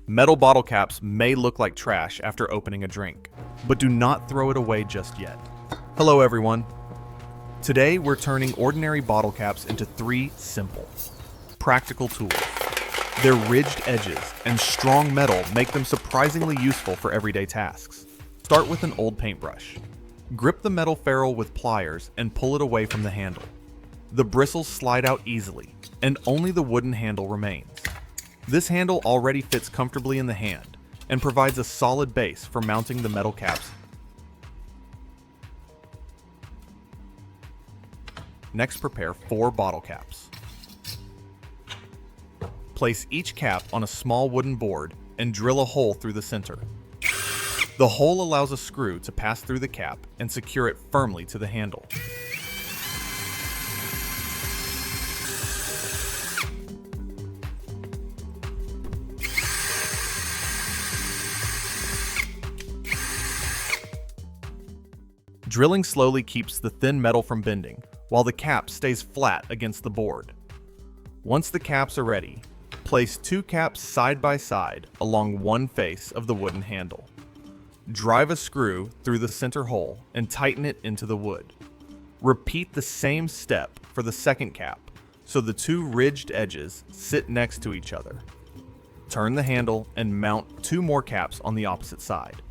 Metal bottle caps may look like trash after opening a drink, but do not throw it away just yet. Hello everyone. Today we're turning ordinary bottle caps into 3 simple, practical tools. Their ridged edges and strong metal make them surprisingly useful for everyday tasks. Start with an old paintbrush. Grip the metal ferrule with pliers and pull it away from the handle. The bristles slide out easily, and only the wooden handle remains. This handle already fits comfortably in the hand and provides a solid base for mounting the metal caps. Next, prepare 4 bottle caps. Place each cap on a small wooden board and drill a hole through the center. The hole allows a screw to pass through the cap and secure it firmly to the handle. Drilling slowly keeps the thin metal from bending, while the cap stays flat against the board. Once the caps are ready, place 2 caps side by side along one face of the wooden handle. Drive a screw through the center hole and tighten it into the wood. Repeat the same step for the second cap, so the 2 ridged edges sit next to each other. Turn the handle and mount 2 more caps on the opposite side.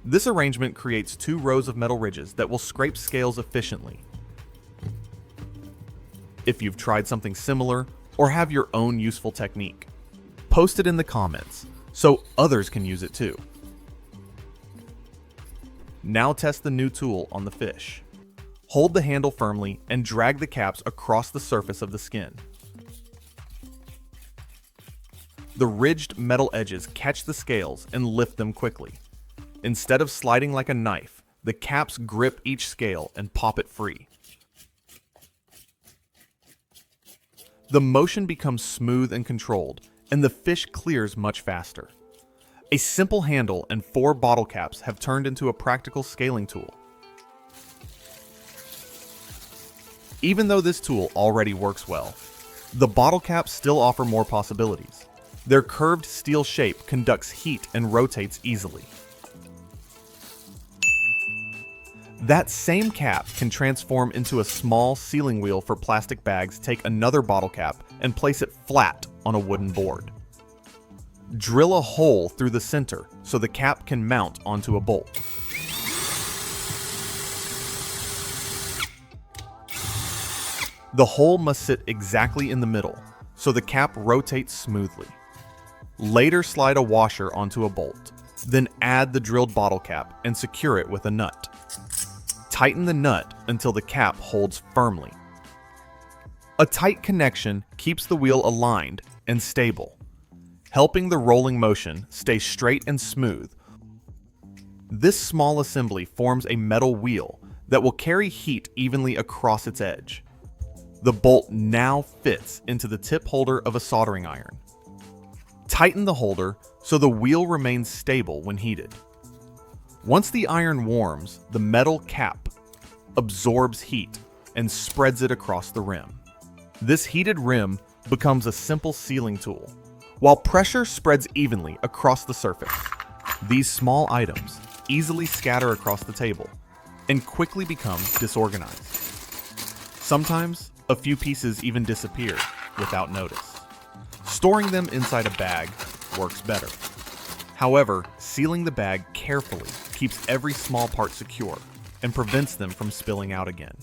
This arrangement creates 2 rows of metal ridges that will scrape scales efficiently. If you've tried something similar or have your own useful technique, post it in the comments so others can use it too. Now test the new tool on the fish. Hold the handle firmly and drag the caps across the surface of the skin. The ridged metal edges catch the scales and lift them quickly. Instead of sliding like a knife, the caps grip each scale and pop it free. The motion becomes smooth and controlled, and the fish clears much faster. A simple handle and 4 bottle caps have turned into a practical scaling tool. Even though this tool already works well, the bottle caps still offer more possibilities. Their curved steel shape conducts heat and rotates easily. That same cap can transform into a small sealing wheel for plastic bags. Take another bottle cap and place it flat on a wooden board. Drill a hole through the center so the cap can mount onto a bolt. The hole must sit exactly in the middle so the cap rotates smoothly. Later, slide a washer onto a bolt, then add the drilled bottle cap and secure it with a nut. Tighten the nut until the cap holds firmly. A tight connection keeps the wheel aligned and stable, helping the rolling motion stay straight and smooth. This small assembly forms a metal wheel that will carry heat evenly across its edge. The bolt now fits into the tip holder of a soldering iron. Tighten the holder so the wheel remains stable when heated. Once the iron warms, the metal cap absorbs heat and spreads it across the rim. This heated rim becomes a simple sealing tool, while pressure spreads evenly across the surface. These small items easily scatter across the table and quickly become disorganized. Sometimes, a few pieces even disappear without notice. Storing them inside a bag works better. However, sealing the bag carefully keeps every small part secure and prevents them from spilling out again.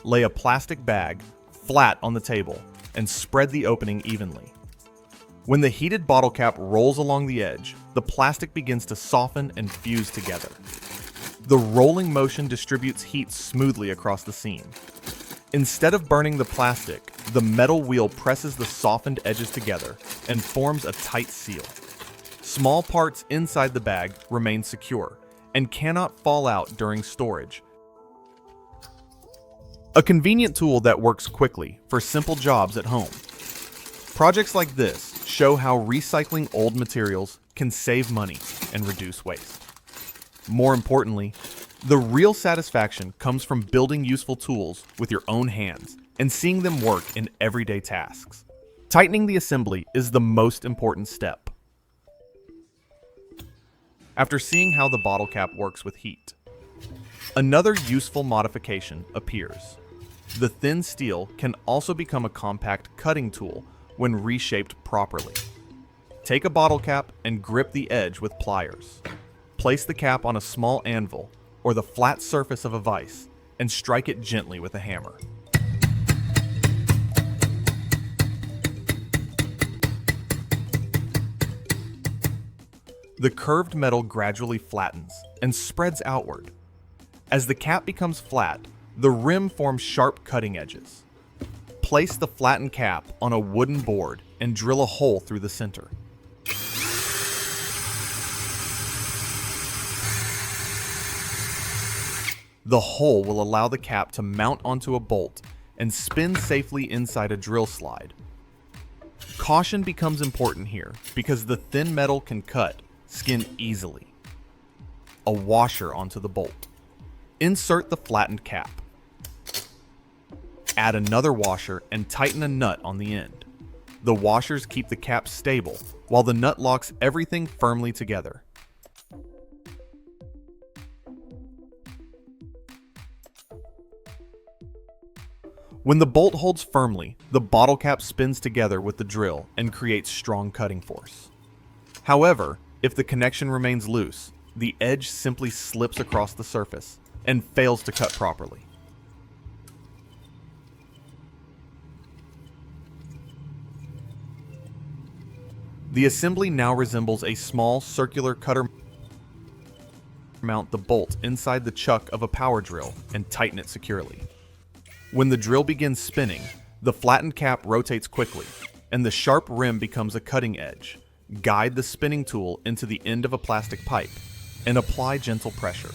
Lay a plastic bag flat on the table and spread the opening evenly. When the heated bottle cap rolls along the edge, the plastic begins to soften and fuse together. The rolling motion distributes heat smoothly across the seam. Instead of burning the plastic, the metal wheel presses the softened edges together and forms a tight seal. Small parts inside the bag remain secure and cannot fall out during storage. A convenient tool that works quickly for simple jobs at home. Projects like this show how recycling old materials can save money and reduce waste. More importantly, the real satisfaction comes from building useful tools with your own hands and seeing them work in everyday tasks. Tightening the assembly is the most important step. after seeing how the bottle cap works with heat. Another useful modification appears. The thin steel can also become a compact cutting tool when reshaped properly. Take a bottle cap and grip the edge with pliers. Place the cap on a small anvil or the flat surface of a vise and strike it gently with a hammer. The curved metal gradually flattens and spreads outward. As the cap becomes flat, the rim forms sharp cutting edges. Place the flattened cap on a wooden board and drill a hole through the center. The hole will allow the cap to mount onto a bolt and spin safely inside a drill slide. Caution becomes important here because the thin metal can cut skin easily. A washer onto the bolt. Insert the flattened cap. Add another washer and tighten a nut on the end. The washers keep the cap stable while the nut locks everything firmly together. When the bolt holds firmly, the bottle cap spins together with the drill and creates strong cutting force. However, if the connection remains loose, the edge simply slips across the surface and fails to cut properly. The assembly now resembles a small circular cutter. Mount the bolt inside the chuck of a power drill and tighten it securely. When the drill begins spinning, the flattened cap rotates quickly, and the sharp rim becomes a cutting edge. Guide the spinning tool into the end of a plastic pipe, and apply gentle pressure.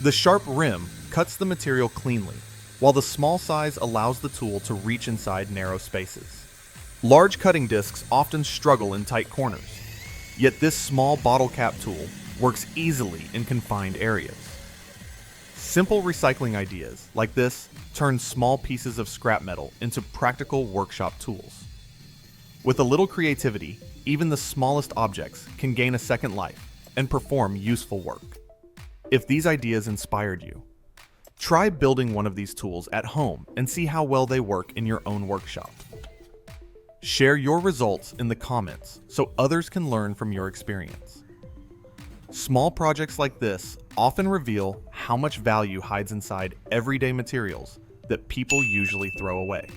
The sharp rim cuts the material cleanly, while the small size allows the tool to reach inside narrow spaces. Large cutting discs often struggle in tight corners, yet this small bottle cap tool works easily in confined areas. Simple recycling ideas like this turn small pieces of scrap metal into practical workshop tools. With a little creativity, even the smallest objects can gain a second life and perform useful work. If these ideas inspired you, try building one of these tools at home and see how well they work in your own workshop. Share your results in the comments so others can learn from your experience. Small projects like this often reveal how much value hides inside everyday materials that people usually throw away.